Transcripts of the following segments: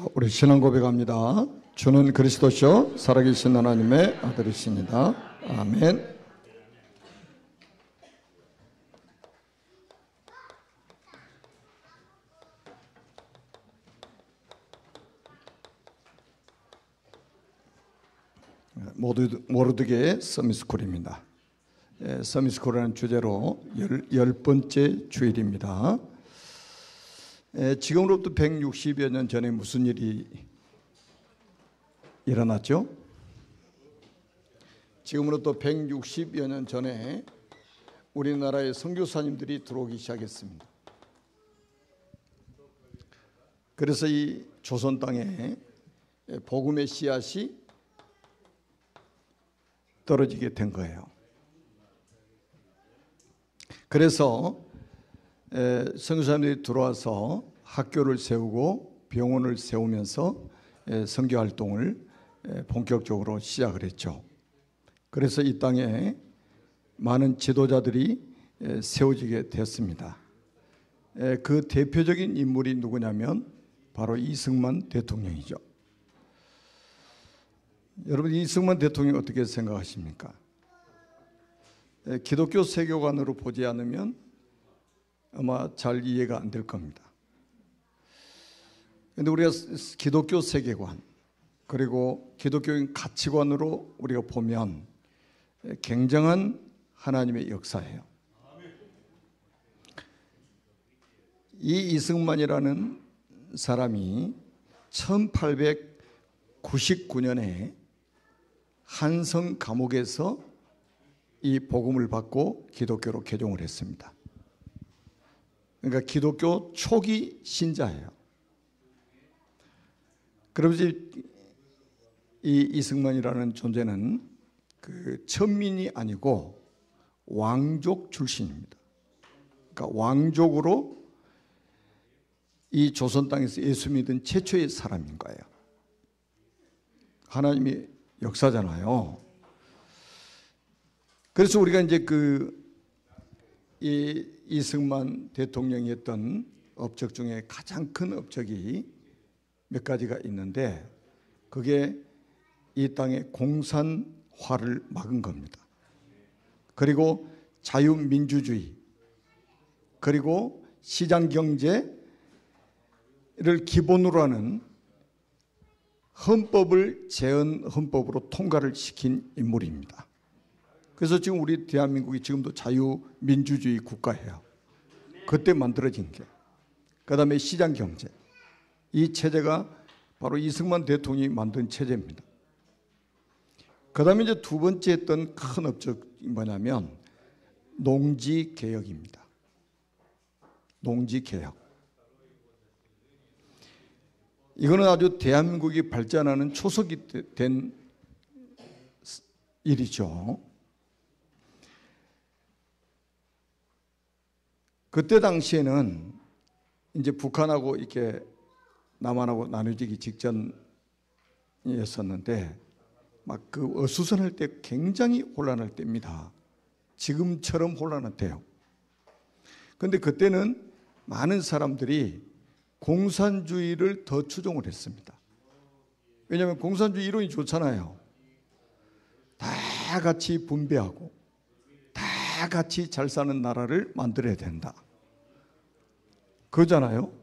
우리 신앙 고백합니다. 주는 그리스도시요 살아계신 하나님의 아들이십니다. 아멘. 모르드게의 서밋스쿨입니다. 서밋스쿨이라는 주제로 열 번째 주일입니다. 지금으로부터 160여 년 전에 무슨 일이 일어났죠? 지금으로부터 160여 년 전에 우리나라에 선교사님들이 들어오기 시작했습니다. 그래서 이 조선 땅에 복음의 씨앗이 떨어지게 된 거예요. 그래서 선교사님들이 들어와서 학교를 세우고 병원을 세우면서 선교 활동을 본격적으로 시작을 했죠. 그래서 이 땅에 많은 지도자들이 세워지게 됐습니다. 그 대표적인 인물이 누구냐면 바로 이승만 대통령이죠. 여러분, 이승만 대통령 어떻게 생각하십니까? 기독교 세계관으로 보지 않으면 아마 잘 이해가 안 될 겁니다. 그런데 우리가 기독교 세계관 그리고 기독교인 가치관으로 우리가 보면 굉장한 하나님의 역사예요. 이 이승만이라는 사람이 1899년에 한성 감옥에서 이 복음을 받고 기독교로 개종을 했습니다. 그러니까 기독교 초기 신자예요. 그러면서 이 이승만이라는 존재는 그 천민이 아니고 왕족 출신입니다. 그러니까 왕족으로 이 조선 땅에서 예수 믿은 최초의 사람인 거예요. 하나님의 역사잖아요. 그래서 우리가 이제 이 이승만 대통령이 했던 업적 중에 가장 큰 업적이 몇 가지가 있는데 그게 이 땅의 공산화를 막은 겁니다. 그리고 자유민주주의 그리고 시장경제를 기본으로 하는 헌법을 재헌헌법으로 통과를 시킨 인물입니다. 그래서 지금 우리 대한민국이 지금도 자유민주주의 국가예요. 그때 만들어진 게. 그 다음에 시장경제. 이 체제가 바로 이승만 대통령이 만든 체제입니다. 그 다음에 이제 두 번째 했던 큰 업적이 뭐냐면 농지개혁입니다. 농지개혁. 이거는 아주 대한민국이 발전하는 초석이 된 일이죠. 그때 당시에는 이제 북한하고 이렇게 남한하고 나눠지기 직전이었었는데 막 그 어수선할 때 굉장히 혼란할 때입니다. 지금처럼 혼란할 때요. 그런데 그때는 많은 사람들이 공산주의를 더 추종을 했습니다. 왜냐하면 공산주의 이론이 좋잖아요. 다 같이 분배하고 다 같이 잘 사는 나라를 만들어야 된다. 그러잖아요.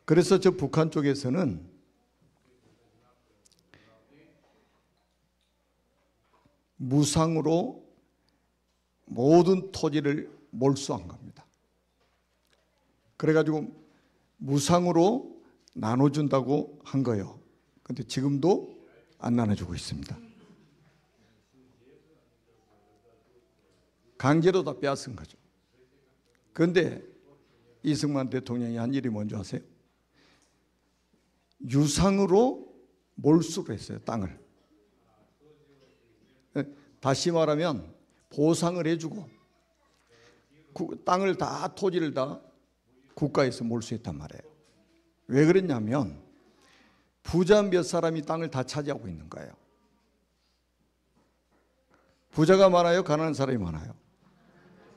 그래서 저 북한 쪽에서는 무상으로 모든 토지를 몰수한 겁니다. 그래가지고 무상으로 나눠준다고 한 거예요. 그런데 지금도 안 나눠주고 있습니다. 강제로 다 빼앗은 거죠. 그런데 이승만 대통령이 한 일이 뭔지 아세요? 유상으로 몰수를 했어요, 땅을. 다시 말하면 보상을 해주고 땅을 다, 토지를 다 국가에서 몰수했단 말이에요. 왜 그랬냐면 부자 몇 사람이 땅을 다 차지하고 있는 거예요. 부자가 많아요? 가난한 사람이 많아요?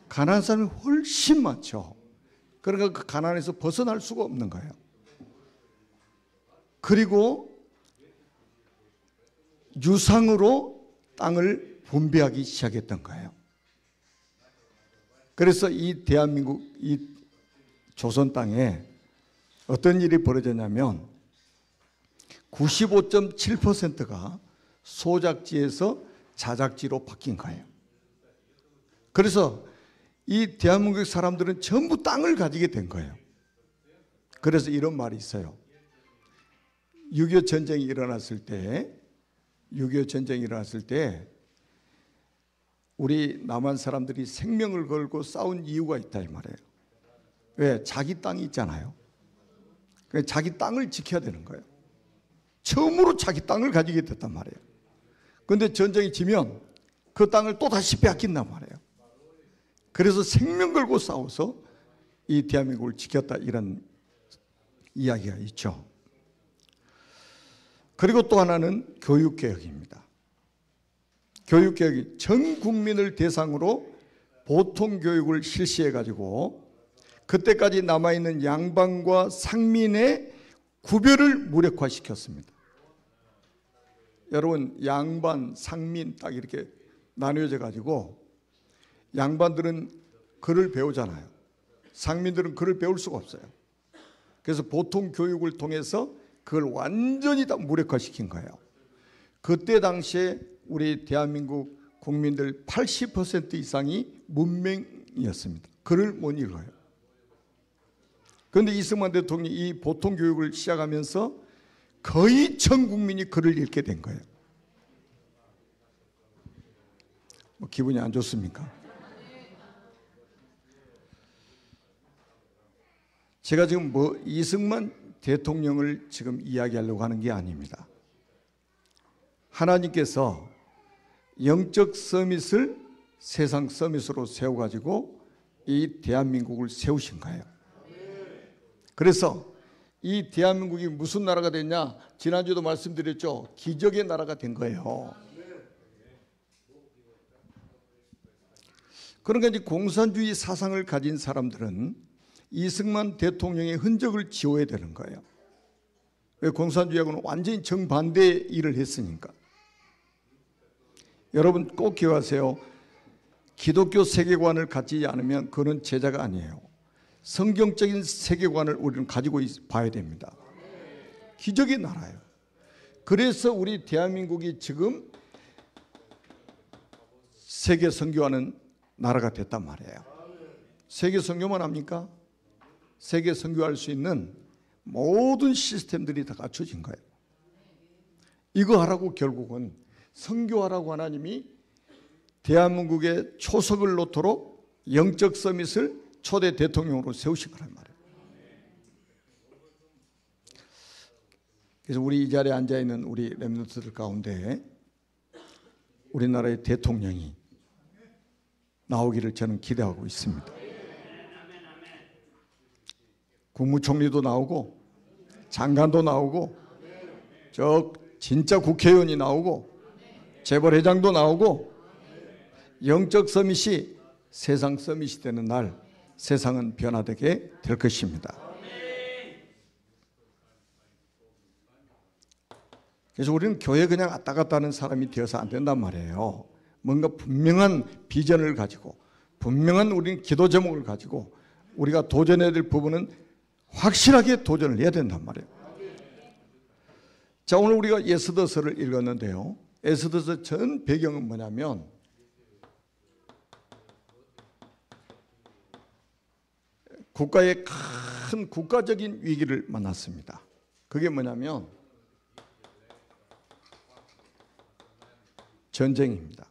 가난한 사람이 훨씬 많죠. 그러니까 그 가난에서 벗어날 수가 없는 거예요. 그리고 유상으로 땅을 분배하기 시작했던 거예요. 그래서 이 대한민국, 이 조선 땅에 어떤 일이 벌어졌냐면 95.7%가 소작지에서 자작지로 바뀐 거예요. 그래서 이 대한민국 사람들은 전부 땅을 가지게 된 거예요. 그래서 이런 말이 있어요. 6.25 전쟁이 일어났을 때, 6.25 전쟁이 일어났을 때 우리 남한 사람들이 생명을 걸고 싸운 이유가 있다 이 말이에요. 왜? 자기 땅이 있잖아요. 자기 땅을 지켜야 되는 거예요. 처음으로 자기 땅을 가지게 됐단 말이에요. 그런데 전쟁이 지면 그 땅을 또 다시 빼앗긴단 말이에요. 그래서 생명 걸고 싸워서 이 대한민국을 지켰다, 이런 이야기가 있죠. 그리고 또 하나는 교육개혁입니다. 교육개혁이 전 국민을 대상으로 보통교육을 실시해가지고 그때까지 남아있는 양반과 상민의 구별을 무력화시켰습니다. 여러분, 양반, 상민 딱 이렇게 나뉘어져 가지고 양반들은 글을 배우잖아요. 상민들은 글을 배울 수가 없어요. 그래서 보통 교육을 통해서 그걸 완전히 다 무력화시킨 거예요. 그때 당시에 우리 대한민국 국민들 80% 이상이 문맹이었습니다. 글을 못 읽어요. 그런데 이승만 대통령이 이 보통 교육을 시작하면서 거의 전 국민이 글을 읽게 된 거예요. 뭐 기분이 안 좋습니까? 제가 지금 이승만 대통령을 지금 이야기하려고 하는 게 아닙니다. 하나님께서 영적 서밋을 세상 서밋으로 세워가지고 이 대한민국을 세우신 거예요. 그래서 이 대한민국이 무슨 나라가 됐냐? 지난주에도 말씀드렸죠. 기적의 나라가 된 거예요. 그러니까 이제 공산주의 사상을 가진 사람들은 이승만 대통령의 흔적을 지워야 되는 거예요. 왜? 공산주의하고는 완전히 정반대의 일을 했으니까. 여러분 꼭 기억하세요. 기독교 세계관을 가지지 않으면 그는 제자가 아니에요. 성경적인 세계관을 우리는 가지고 봐야 됩니다. 기적의 나라예요. 그래서 우리 대한민국이 지금 세계 선교하는 나라가 됐단 말이에요. 세계 선교만 합니까? 세계 선교할 수 있는 모든 시스템들이 다 갖춰진 거예요. 이거 하라고 결국은 선교하라고 하나님이 대한민국의 초석을 놓도록 영적 서밋을 초대 대통령으로 세우신 거란 말이에요. 그래서 우리 이 자리에 앉아있는 우리 렘넌트들 가운데 우리나라의 대통령이 나오기를 저는 기대하고 있습니다. 국무총리도 나오고 장관도 나오고 저 진짜 국회의원이 나오고 재벌회장도 나오고 영적 서밋이 세상 서밋이 되는 날 세상은 변화되게 될 것입니다. 그래서 우리는 교회 그냥 왔다 갔다 하는 사람이 되어서 안 된단 말이에요. 뭔가 분명한 비전을 가지고 분명한 우리는 기도 제목을 가지고 우리가 도전해야 될 부분은 확실하게 도전을 해야 된단 말이에요. 자, 오늘 우리가 에스더서를 읽었는데요. 에스더서 전 배경은 뭐냐면 국가의 큰 국가적인 위기를 만났습니다. 그게 뭐냐면 전쟁입니다.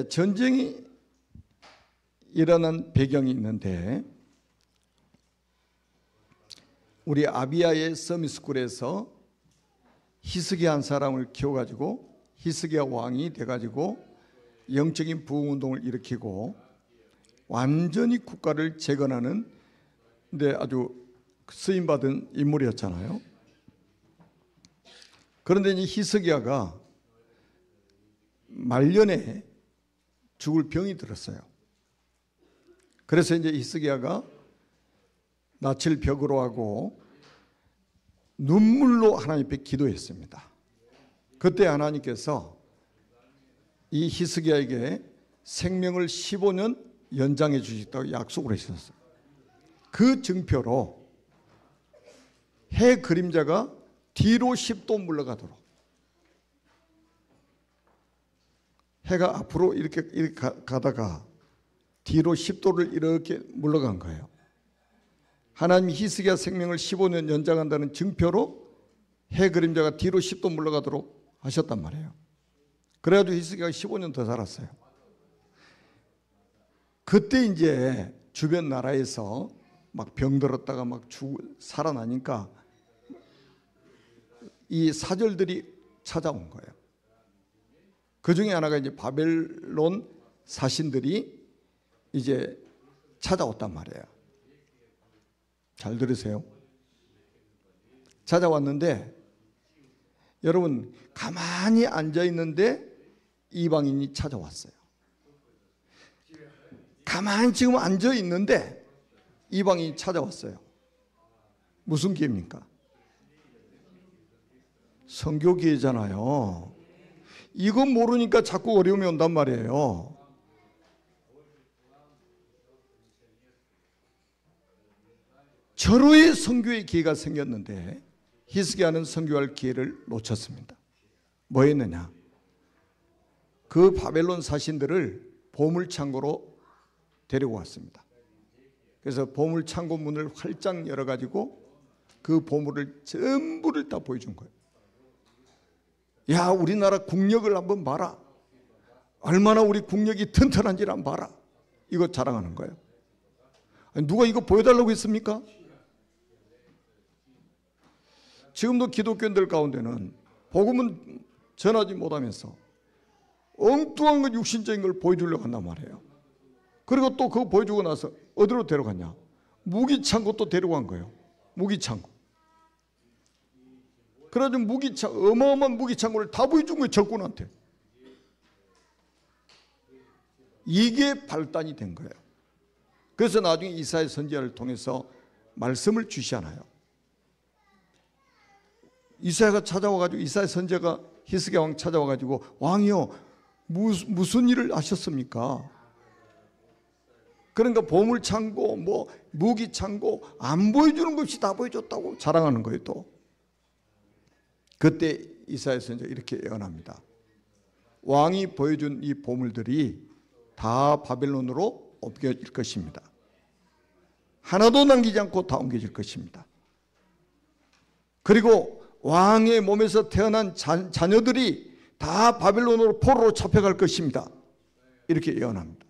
전쟁이 일어난 배경이 있는데 우리 아비야의 서밋스쿨에서 히스기야 한 사람을 키워가지고 히스기야 왕이 돼가지고 영적인 부흥운동을 일으키고 완전히 국가를 재건하는 데 아주 쓰임받은 인물이었잖아요. 그런데 이제 히스기야가 말년에 죽을 병이 들었어요. 그래서 이제 히스기야가 낯을 벽으로 하고 눈물로 하나님 앞에 기도했습니다. 그때 하나님께서 이 히스기야에게 생명을 15년 연장해 주시겠다고 약속을 하셨어요. 그 증표로 해 그림자가 뒤로 10도 물러가도록, 해가 앞으로 이렇게 가다가 뒤로 10도를 이렇게 물러간 거예요. 하나님이 히스기야 생명을 15년 연장한다는 증표로 해 그림자가 뒤로 10도 물러가도록 하셨단 말이에요. 그래가지고 히스기야가 15년 더 살았어요. 그때 이제 주변 나라에서 막 병들었다가 막 살아나니까 이 사절들이 찾아온 거예요. 그 중에 하나가 이제 바벨론 사신들이 이제 찾아왔단 말이에요. 잘 들으세요. 찾아왔는데 여러분, 가만히 앉아 있는데 이방인이 찾아왔어요. 가만히 지금 앉아 있는데 이방인이 찾아왔어요. 무슨 기회입니까? 선교 기회잖아요. 이거 모르니까 자꾸 어려움이 온단 말이에요. 절호의 선교의 기회가 생겼는데 히스기야는 선교할 기회를 놓쳤습니다. 뭐 했느냐? 그 바벨론 사신들을 보물창고로 데리고 왔습니다. 그래서 보물창고 문을 활짝 열어가지고 그 보물을 전부를 다 보여준 거예요. 야, 우리나라 국력을 한번 봐라. 얼마나 우리 국력이 튼튼한지를 한번 봐라. 이거 자랑하는 거예요. 아니, 누가 이거 보여달라고 했습니까? 지금도 기독교인들 가운데는 복음은 전하지 못하면서 엉뚱한 것, 육신적인 걸 보여주려고 한단 말이에요. 그리고 또 그거 보여주고 나서 어디로 데려갔냐? 무기창고 또 데려간 거예요. 무기창고. 그래가지고 어마어마한 무기창고를 다 보여준 거예요, 적군한테. 이게 발단이 된 거예요. 그래서 나중에 이사야 선지자를 통해서 말씀을 주시잖아요. 이사야가 찾아와가지고, 이사야 선지자가 히스기야 왕 찾아와가지고, 왕이요, 무슨 일을 하셨습니까? 그러니까 보물창고, 뭐 무기창고 안 보여주는 것 없이 다 보여줬다고 자랑하는 거예요. 또 그때 이사야 선지자가 이렇게 예언합니다. 왕이 보여준 이 보물들이 다 바벨론으로 옮겨질 것입니다. 하나도 남기지 않고 다 옮겨질 것입니다. 그리고 왕의 몸에서 태어난 자녀들이 다 바벨론으로 포로로 잡혀갈 것입니다. 이렇게 예언합니다.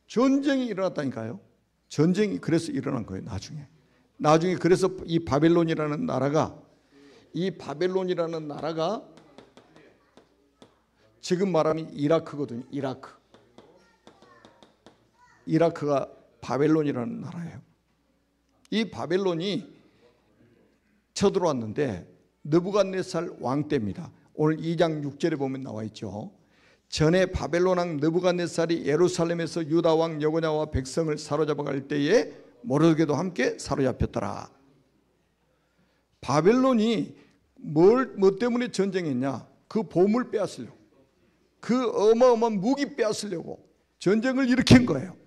전쟁이 일어났다니까요. 전쟁이 그래서 일어난 거예요. 나중에 그래서 이 바벨론이라는 나라가 지금 말하면 이라크거든요. 이라크가 바벨론이라는 나라예요. 이 바벨론이 쳐들어왔는데 느부갓네살 왕 때입니다. 오늘 2장 6절에 보면 나와 있죠. 전에 바벨론 왕 느부갓네살이 예루살렘에서 유다 왕 여고냐와 백성을 사로잡아 갈 때에 모르드게도 함께 사로잡혔더라. 바벨론이 뭐 때문에 전쟁했냐? 그 보물 빼앗으려고, 그 어마어마한 무기 빼앗으려고 전쟁을 일으킨 거예요.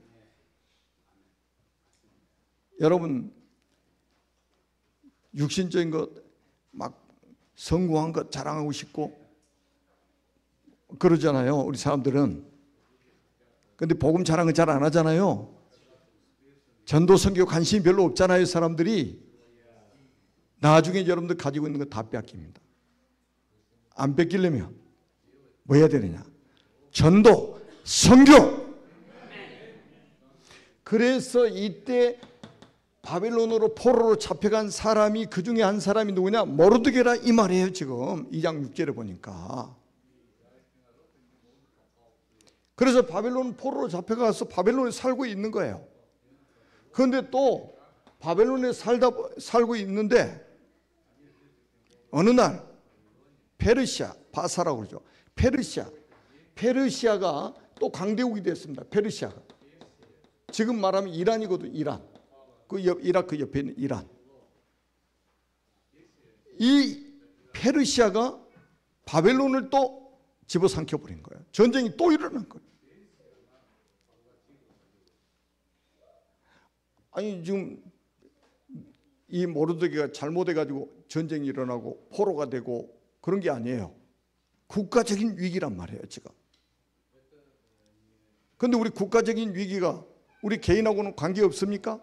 여러분, 육신적인 것 막 성공한 것 자랑하고 싶고 그러잖아요, 우리 사람들은. 근데 복음 자랑은 잘 안 하잖아요. 전도 선교 관심이 별로 없잖아요, 사람들이. 나중에 여러분들 가지고 있는 거 다 뺏깁니다. 안 뺏기려면 뭐 해야 되느냐? 전도, 선교. 그래서 이때 바벨론으로 포로로 잡혀간 사람이, 그 중에 한 사람이 누구냐? 모르드게라, 이 말이에요. 지금 2장 6절에 보니까. 그래서 바벨론 포로로 잡혀가서 바벨론에 살고 있는 거예요. 그런데 또 바벨론에 살고 있는데 어느 날 페르시아, 바사라고 그러죠. 페르시아가 또 강대국이 됐습니다. 페르시아가. 지금 말하면 이란이거든요. 이란. 이라크 옆에 있는 이란. 이 페르시아가 바벨론을 또 집어삼켜 버린 거예요. 전쟁이 또 일어난 거예요. 아니 지금 이 모르드게가 잘못해가지고 전쟁이 일어나고 포로가 되고 그런 게 아니에요. 국가적인 위기란 말이에요 지금. 그런데 우리 국가적인 위기가 우리 개인하고는 관계없습니까?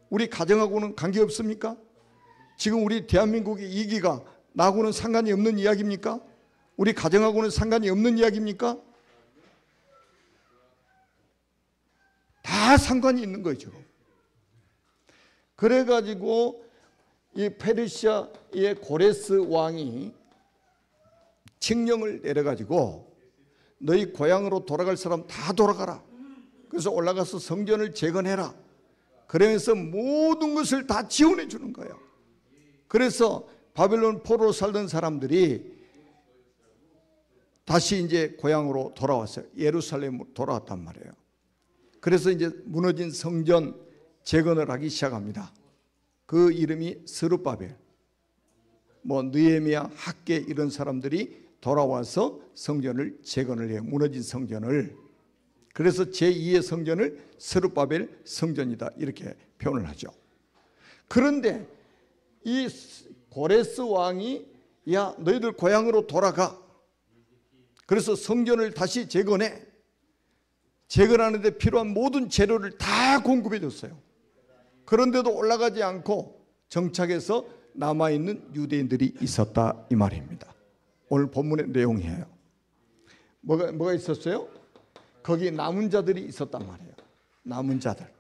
우리 가정하고는 관계없습니까? 지금 우리 대한민국의 위기가 나하고는 상관이 없는 이야기입니까? 우리 가정하고는 상관이 없는 이야기입니까? 다 상관이 있는 거죠. 그래가지고 이 페르시아의 고레스 왕이 칙령을 내려가지고 너희 고향으로 돌아갈 사람 다 돌아가라. 그래서 올라가서 성전을 재건해라. 그러면서 모든 것을 다 지원해 주는 거예요. 그래서 바벨론 포로로 살던 사람들이 다시 이제 고향으로 돌아왔어요. 예루살렘으로 돌아왔단 말이에요. 그래서 이제 무너진 성전 재건을 하기 시작합니다. 그 이름이 스룹바벨, 느헤미야, 학개 이런 사람들이 돌아와서 성전을 재건을 해요. 무너진 성전을. 그래서 제2의 성전을 스룹바벨 성전이다 이렇게 표현을 하죠. 그런데 이 고레스 왕이 야 너희들 고향으로 돌아가. 그래서 성전을 다시 재건해. 재건하는 데 필요한 모든 재료를 다 공급해 줬어요. 그런데도 올라가지 않고 정착해서 남아있는 유대인들이 있었다 이 말입니다. 오늘 본문의 내용이에요. 뭐가 있었어요? 거기 남은 자들이 있었단 말이에요. 남은 자들.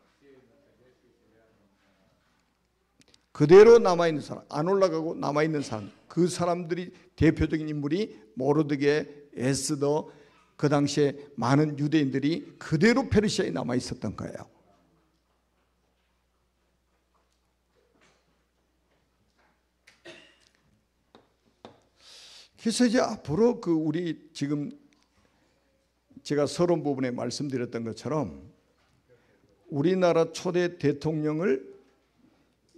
그대로 남아있는 사람, 안 올라가고 남아있는 사람, 그 사람들이 대표적인 인물이 모르드게, 에스더, 그 당시에 많은 유대인들이 그대로 페르시아에 남아있었던 거예요. 그래서 이제 앞으로 우리 지금 제가 서론 부분에 말씀드렸던 것처럼 우리나라 초대 대통령을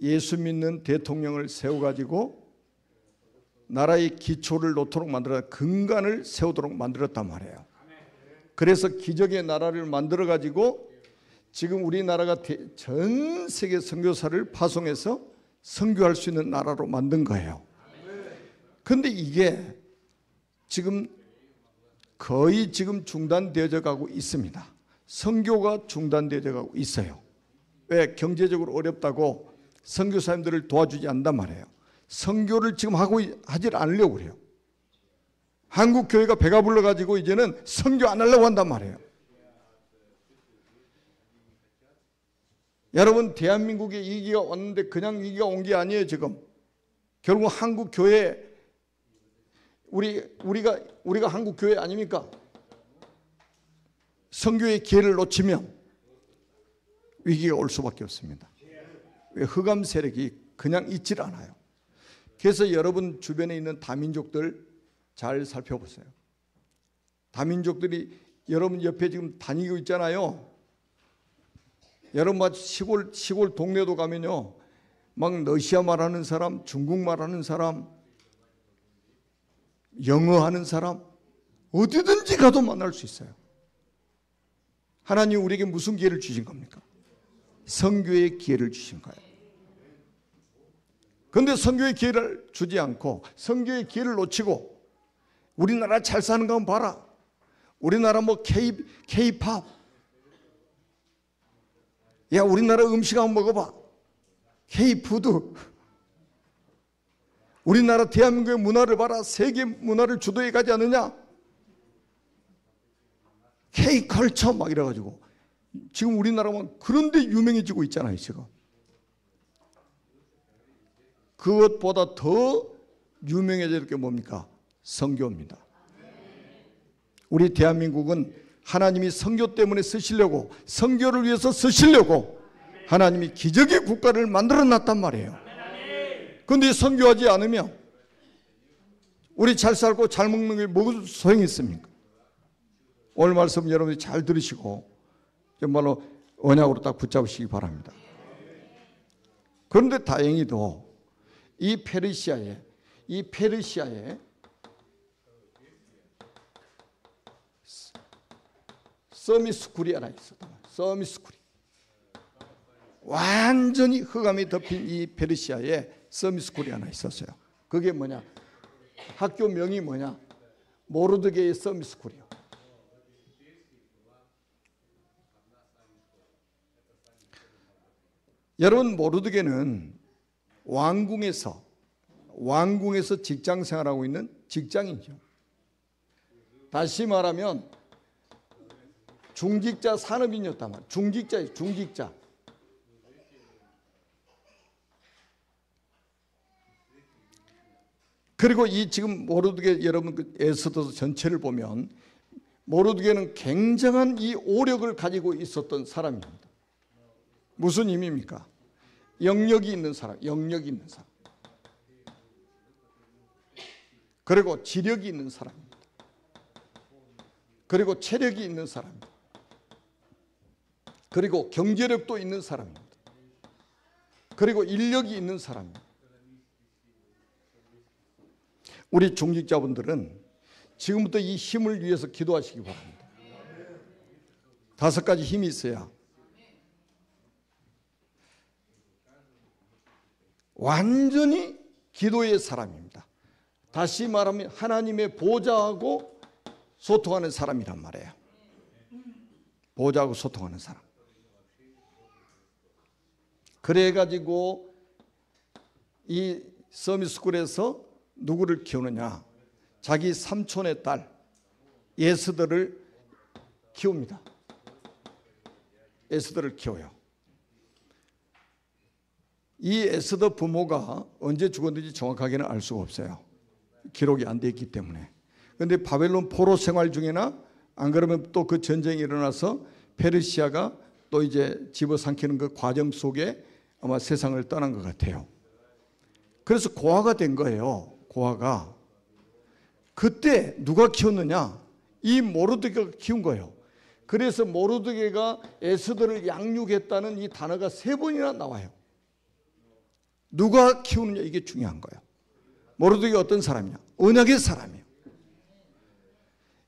예수 믿는 대통령을 세워가지고 나라의 기초를 놓도록 만들어 근간을 세우도록 만들었단 말이에요. 그래서 기적의 나라를 만들어가지고 지금 우리나라가 전 세계 선교사를 파송해서 선교할 수 있는 나라로 만든 거예요. 그런데 이게 지금 거의 지금 중단되어져 가고 있습니다. 선교가 중단되어져 가고 있어요. 왜? 경제적으로 어렵다고 선교사님들을 도와주지 않단 말이에요. 선교를 지금 하질 않으려고 그래요. 한국 교회가 배가 불러가지고 이제는 선교 안 하려고 한단 말이에요. 여러분 대한민국에 위기가 왔는데 그냥 위기가 온 게 아니에요. 지금 결국 한국 교회 우리가 한국 교회 아닙니까? 선교의 기회를 놓치면 위기가 올 수밖에 없습니다. 왜? 흑암 세력이 그냥 있질 않아요. 그래서 여러분 주변에 있는 다민족들 잘 살펴보세요. 다민족들이 여러분 옆에 지금 다니고 있잖아요. 여러분 시골 동네도 가면요, 막 러시아 말하는 사람, 중국말 하는 사람, 영어 하는 사람 어디든지 가도 만날 수 있어요. 하나님 우리에게 무슨 기회를 주신 겁니까? 선교의 기회를 주신 거예요. 그런데 선교의 기회를 주지 않고 선교의 기회를 놓치고 우리나라 잘 사는 거 한번 봐라. 우리나라 K-팝, 야 우리나라 음식 한번 먹어봐. K-푸드. 우리나라 대한민국의 문화를 봐라. 세계 문화를 주도해 가지 않느냐. K-컬처 막 이래가지고 지금 우리나라만 그런데 유명해지고 있잖아요. 지금 그것보다 더 유명해질 게 뭡니까? 선교입니다. 우리 대한민국은 하나님이 선교 때문에 쓰시려고, 선교를 위해서 쓰시려고 하나님이 기적의 국가를 만들어 놨단 말이에요. 그런데 선교하지 않으면 우리 잘 살고 잘 먹는 게 무슨 소용이 있습니까? 오늘 말씀 여러분이 잘 들으시고 정말로 언약으로 딱 붙잡으시기 바랍니다. 그런데 다행히도 이 페르시아에 서미스쿨이 하나 있었다. 서미스쿨이 완전히 흑암이 덮인 이 페르시아에 서미스쿨이 하나 있었어요. 그게 뭐냐? 학교 명이 뭐냐? 모르드게의 서미스쿨이요. 여러분, 모르드게는 왕궁에서 직장 생활하고 있는 직장인이죠. 다시 말하면 중직자 산업인이었단 말이에요. 중직자예요. 중직자. 그리고 이 지금 모르드게 여러분 그 에스더 전체를 보면 모르드게는 굉장한 이 오력을 가지고 있었던 사람입니다. 무슨 의미입니까? 영역이 있는 사람, 영역이 있는 사람. 그리고 지력이 있는 사람입니다. 그리고 체력이 있는 사람입니다. 그리고 경제력도 있는 사람입니다. 그리고 인력이 있는 사람입니다. 우리 중직자분들은 지금부터 이 힘을 위해서 기도하시기 바랍니다. 5가지 힘이 있어야 완전히 기도의 사람입니다. 다시 말하면 하나님의 보좌하고 소통하는 사람이란 말이에요. 보좌하고 소통하는 사람. 그래가지고 이 서미스쿨에서 누구를 키우느냐? 자기 삼촌의 딸 에스더를 키웁니다. 에스더를 키워요. 이 에스더 부모가 언제 죽었는지 정확하게는 알 수가 없어요. 기록이 안 돼 있기 때문에. 그런데 바벨론 포로 생활 중에나 안 그러면 또 그 전쟁이 일어나서 페르시아가 또 이제 집어삼키는 그 과정 속에 아마 세상을 떠난 것 같아요. 그래서 고아가 된 거예요. 고아가. 그때 누가 키웠느냐? 이 모르드게가 키운 거예요. 그래서 모르드게가 에스더를 양육했다는 이 단어가 3번이나 나와요. 누가 키우느냐, 이게 중요한 거예요. 모르드게가 어떤 사람이냐? 언약의 사람이에요.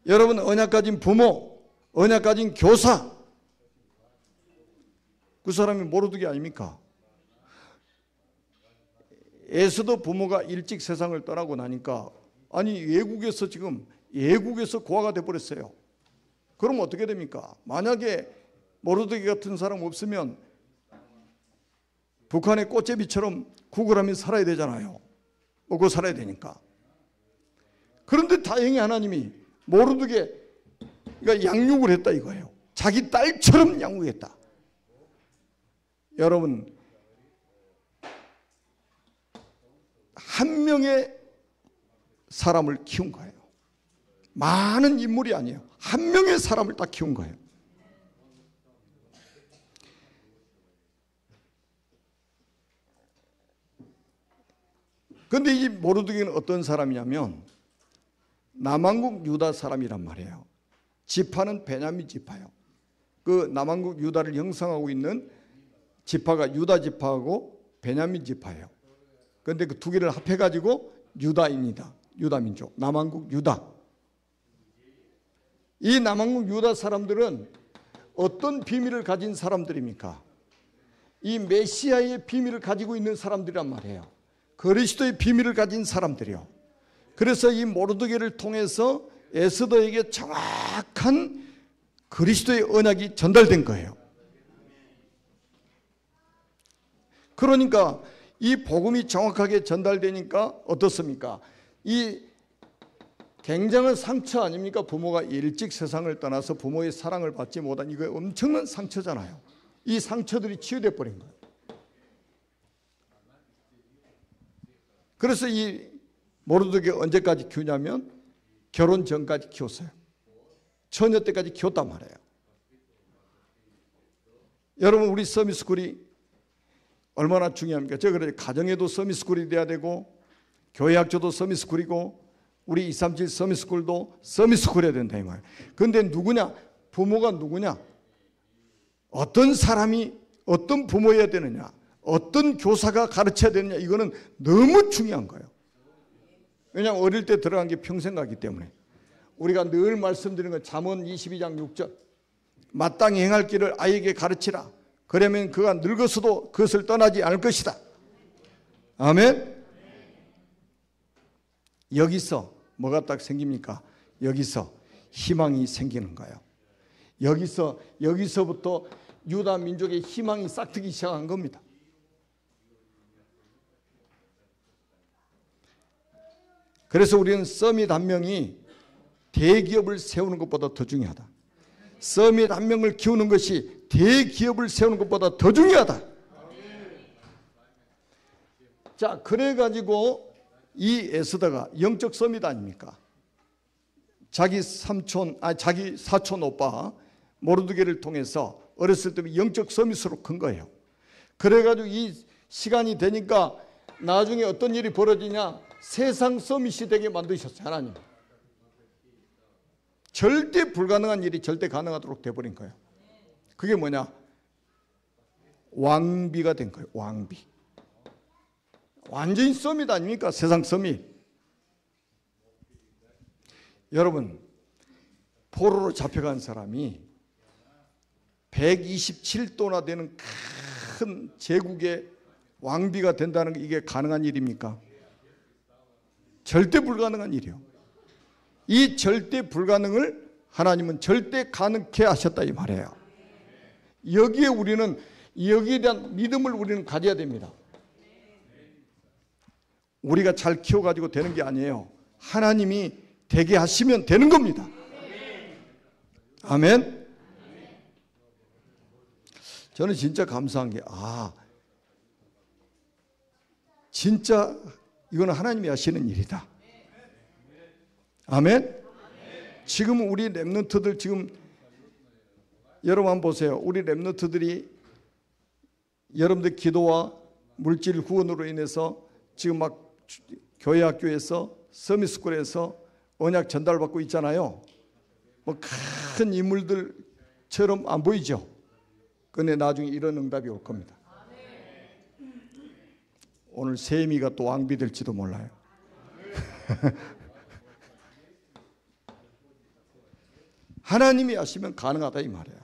여러분, 언약 가진 부모, 언약 가진 교사, 그 사람이 모르드게 아닙니까? 에스더 부모가 일찍 세상을 떠나고 나니까 아니 외국에서 고아가 돼버렸어요. 그럼 어떻게 됩니까? 만약에 모르드게 같은 사람 없으면 북한의 꽃제비처럼 구걸하며 살아야 되잖아요. 먹고 살아야 되니까. 그런데 다행히 하나님이 모르드게가 양육을 했다 이거예요. 자기 딸처럼 양육했다. 여러분, 한 명의 사람을 키운 거예요. 많은 인물이 아니에요. 한 명의 사람을 딱 키운 거예요. 그런데 이 모르드게는 어떤 사람이냐면 남왕국 유다 사람이란 말이에요. 지파는 베냐민 지파예요. 그 남왕국 유다를 형성하고 있는 지파가 유다 지파하고 베냐민 지파예요. 그런데 그 두 개를 합해가지고 유다입니다. 유다 민족, 남왕국 유다. 이 남왕국 유다 사람들은 어떤 비밀을 가진 사람들입니까? 이 메시아의 비밀을 가지고 있는 사람들이란 말이에요. 그리스도의 비밀을 가진 사람들이요. 그래서 이 모르드게를 통해서 에스더에게 정확한 그리스도의 언약이 전달된 거예요. 그러니까 이 복음이 정확하게 전달되니까 어떻습니까? 이 굉장한 상처 아닙니까? 부모가 일찍 세상을 떠나서 부모의 사랑을 받지 못한 이거 엄청난 상처잖아요. 이 상처들이 치유돼 버린 거예요. 그래서 이 모르드게 언제까지 키우냐면 결혼 전까지 키웠어요. 처녀 때까지 키웠단 말이에요. 여러분, 우리 서미스쿨이 얼마나 중요합니까? 제가 그래요. 가정에도 서미스쿨이 돼야 되고 교회 학교도 서미스쿨이고 우리 237 서미스쿨도 서미스쿨해야 된다 이 말이에요. 그런데 누구냐? 부모가 누구냐? 어떤 사람이 어떤 부모여야 되느냐? 어떤 교사가 가르쳐야 되느냐, 이거는 너무 중요한 거예요. 왜냐하면 어릴 때 들어간 게 평생 가기 때문에. 우리가 늘 말씀드리는 건 잠언 22장 6절, 마땅히 행할 길을 아이에게 가르치라. 그러면 그가 늙어서도 그것을 떠나지 않을 것이다. 아멘. 여기서 뭐가 딱 생깁니까? 여기서 희망이 생기는 거예요. 여기서부터 유다 민족의 희망이 싹트기 시작한 겁니다. 그래서 우리는 서밋 한 명이 대기업을 세우는 것보다 더 중요하다. 서밋 한 명을 키우는 것이 대기업을 세우는 것보다 더 중요하다. 자, 그래가지고 이 에스더가 영적 서밋 아닙니까? 자기 사촌 오빠 모르드게를 통해서 어렸을 때 영적 서밋으로 큰 거예요. 그래가지고 이 시간이 되니까 나중에 어떤 일이 벌어지냐, 세상 서밋이 되게 만드셨어요. 하나님. 절대 불가능한 일이 절대 가능하도록 돼버린 거예요. 그게 뭐냐? 왕비가 된 거예요. 왕비. 완전히 서밋 아닙니까? 세상 서밋. 여러분, 포로로 잡혀간 사람이 127도나 되는 큰 제국의 왕비가 된다는 게 이게 가능한 일입니까? 절대 불가능한 일이요. 이 절대 불가능을 하나님은 절대 가능케 하셨다 이 말이에요. 여기에 대한 믿음을 우리는 가져야 됩니다. 우리가 잘 키워가지고 되는 게 아니에요. 하나님이 되게 하시면 되는 겁니다. 아멘. 저는 진짜 감사한 게, 진짜 이거는 하나님이 하시는 일이다. 아멘. 지금 우리 렘넌트들, 지금 여러분 한번 보세요. 우리 렘넌트들이 여러분들 기도와 물질 후원으로 인해서 지금 막 교회 학교에서 서밋스쿨에서 언약 전달받고 있잖아요. 뭐 큰 인물들처럼 안 보이죠. 그런데 나중에 이런 응답이 올 겁니다. 오늘 세미가 또 왕비 될지도 몰라요. 하나님이 하시면 가능하다 이 말이에요.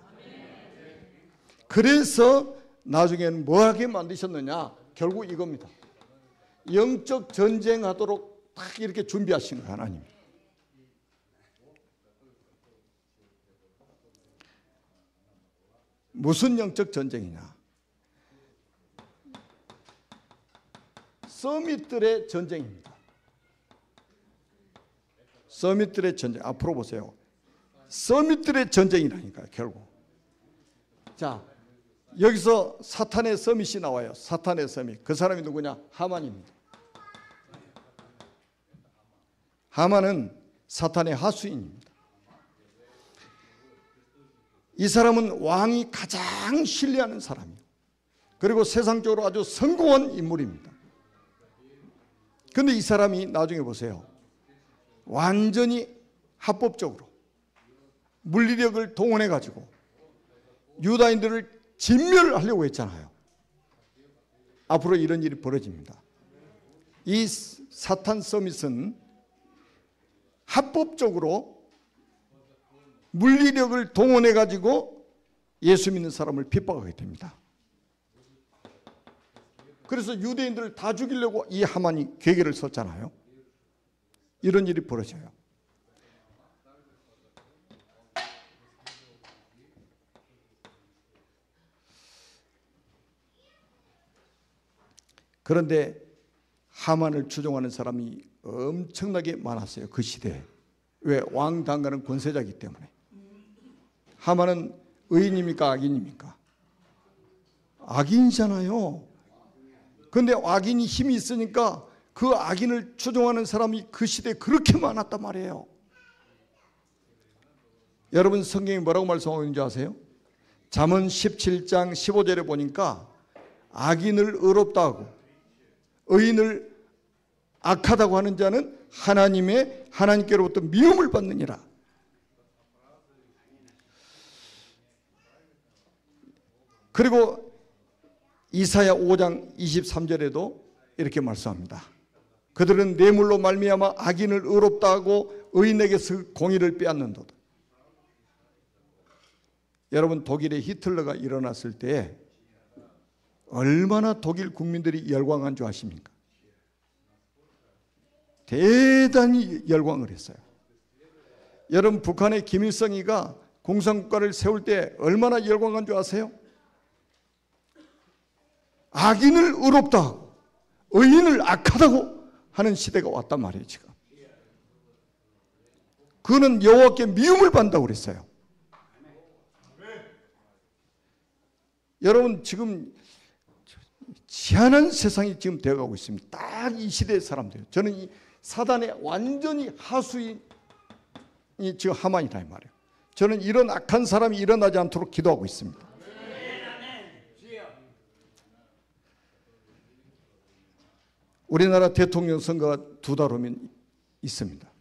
그래서 나중에는 뭐하게 만드셨느냐? 결국 이겁니다. 영적 전쟁하도록 딱 이렇게 준비하신 거예요, 하나님이. 무슨 영적 전쟁이냐? 서밋들의 전쟁입니다. 서밋들의 전쟁. 앞으로 보세요. 서밋들의 전쟁이라니까요, 결국. 자, 여기서 사탄의 서밋이 나와요. 사탄의 서밋. 그 사람이 누구냐? 하만입니다. 하만은 사탄의 하수인입니다. 이 사람은 왕이 가장 신뢰하는 사람이에요. 그리고 세상적으로 아주 성공한 인물입니다. 그런데 이 사람이 나중에 보세요. 완전히 합법적으로 물리력을 동원해가지고 유다인들을 진멸하려고 했잖아요. 앞으로 이런 일이 벌어집니다. 이 사탄 서밋은 합법적으로 물리력을 동원해가지고 예수 믿는 사람을 핍박하게 됩니다. 그래서 유대인들을 다 죽이려고 이 하만이 계계를 썼잖아요. 이런 일이 벌어져요. 그런데 하만을 추종하는 사람이 엄청나게 많았어요. 그 시대에. 왜? 왕 당가는 권세자이기 때문에. 하만은 의인입니까? 악인입니까? 악인이잖아요. 그런데 악인이 힘이 있으니까 그 악인을 추종하는 사람이 그 시대에 그렇게 많았단 말이에요. 여러분, 성경이 뭐라고 말씀하고 있는지 아세요? 잠언 17장 15절에 보니까 악인을 의롭다 하고 의인을 악하다고 하는 자는 하나님께로부터 미움을 받느니라. 그리고 이사야 5장 23절에도 이렇게 말씀합니다. 그들은 뇌물로 말미암아 악인을 의롭다 하고 의인에게서 공의를 빼앗는도다. 여러분, 독일의 히틀러가 일어났을 때 얼마나 독일 국민들이 열광한 줄 아십니까? 대단히 열광을 했어요. 여러분, 북한의 김일성이가 공산국가를 세울 때 얼마나 열광한 줄 아세요? 악인을 의롭다 하고 의인을 악하다고 하는 시대가 왔단 말이에요. 지금 그는 여호와께 미움을 받는다고 그랬어요. 여러분, 지금 희한한 세상이 지금 되어가고 있습니다. 딱 이 시대의 사람들. 저는 이 사단의 완전히 하수인이 지금 하만이다 이 말이에요. 저는 이런 악한 사람이 일어나지 않도록 기도하고 있습니다. 우리나라 대통령 선거가 2달 후면 있습니다.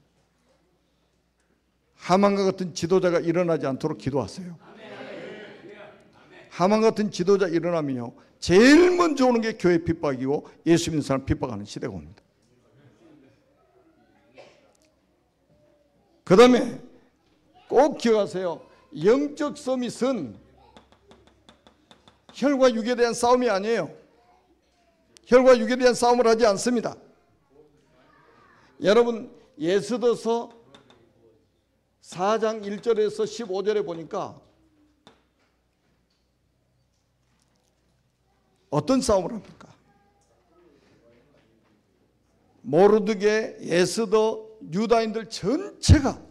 하만과 같은 지도자가 일어나지 않도록 기도하세요. 하만 같은 지도자 일어나면요, 제일 먼저 오는 게 교회 핍박이고 예수 믿는 사람 핍박하는 시대가 옵니다. 그 다음에 꼭 기억하세요. 영적 서밋은 혈과 육에 대한 싸움이 아니에요. 혈과 육에 대한 싸움을 하지 않습니다. 여러분, 예수더서 4장 1절에서 15절에 보니까 어떤 싸움을 합니까? 모르드게, 에스더, 유다인들 전체가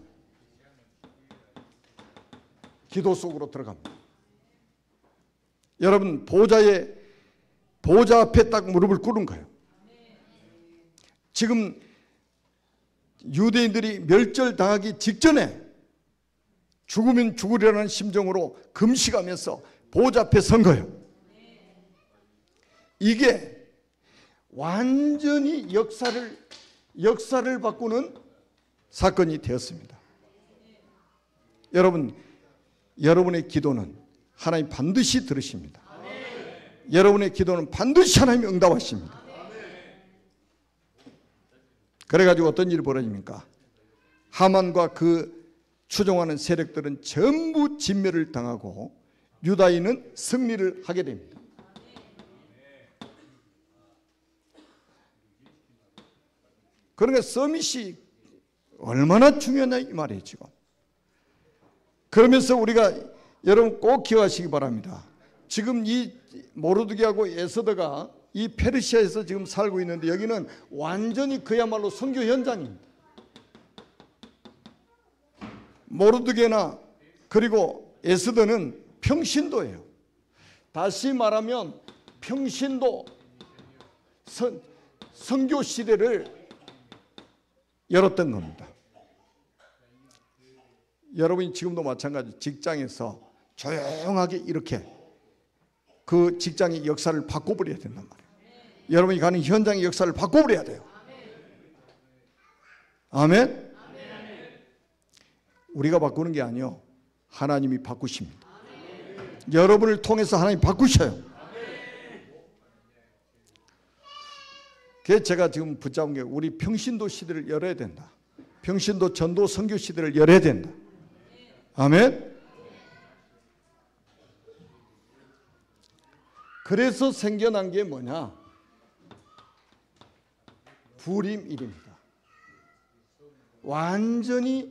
기도 속으로 들어갑니다. 여러분, 보좌 앞에 딱 무릎을 꿇은 거예요. 지금 유대인들이 멸절당하기 직전에 죽으면 죽으리라는 심정으로 금식하면서 보좌 앞에 선 거예요. 이게 완전히 역사를 바꾸는 사건이 되었습니다. 여러분, 여러분의 기도는 하나님 반드시 들으십니다. 여러분의 기도는 반드시 하나님이 응답하십니다. 그래가지고 어떤 일이 벌어집니까? 하만과 그 추종하는 세력들은 전부 진멸을 당하고 유다인은 승리를 하게 됩니다. 그러니까 서밋이 얼마나 중요하냐 이 말이에요 지금. 그러면서 우리가 여러분 꼭 기억하시기 바랍니다. 지금 이 모르드게하고 에스더가 이 페르시아에서 지금 살고 있는데 여기는 완전히 그야말로 선교 현장입니다. 모르드게나 그리고 에스더는 평신도예요. 다시 말하면 평신도 선교 시대를 열었던 겁니다. 여러분이 지금도 마찬가지 직장에서 조용하게 이렇게 그 직장의 역사를 바꿔버려야 된단 말이에요. 여러분이 가는 현장의 역사를 바꿔버려야 돼요. 아멘? 우리가 바꾸는 게 아니요, 하나님이 바꾸십니다. 여러분을 통해서 하나님이 바꾸셔요. 그래서 제가 지금 붙잡은 게 우리 평신도 시대를 열어야 된다. 평신도 전도 선교 시대를 열어야 된다. 아멘? 그래서 생겨난 게 뭐냐? 부림일입니다. 완전히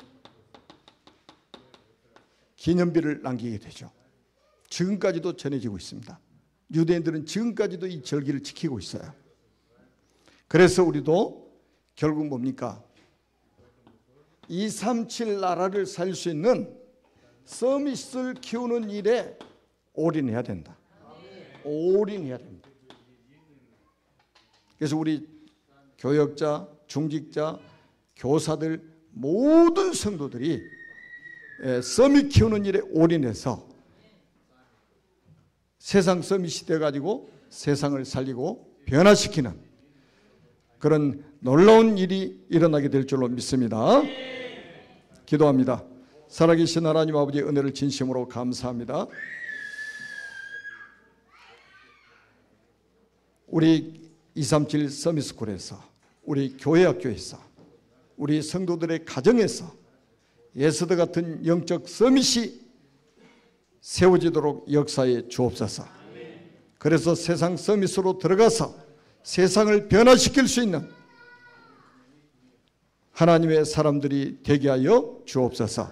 기념비를 남기게 되죠. 지금까지도 전해지고 있습니다. 유대인들은 지금까지도 이 절기를 지키고 있어요. 그래서 우리도 결국 뭡니까? 237 나라를 살 수 있는 서밋을 키우는 일에 올인해야 된다. 올인해야 됩니다. 그래서 우리 교역자, 중직자, 교사들 모든 성도들이 서밋 키우는 일에 올인해서 세상 서밋이 돼가지고 세상을 살리고 변화시키는 그런 놀라운 일이 일어나게 될 줄로 믿습니다. 기도합니다. 살아계신 하나님 아버지의 은혜를 진심으로 감사합니다. 우리 237 서밋스쿨에서, 우리 교회 학교에서, 우리 성도들의 가정에서 예수들 같은 영적 서밋이 세워지도록 역사에 주옵소서. 그래서 세상 서밋으로 들어가서 세상을 변화시킬 수 있는 하나님의 사람들이 되게 하여 주옵소서.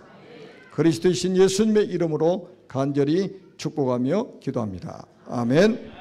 그리스도이신 예수님의 이름으로 간절히 축복하며 기도합니다. 아멘.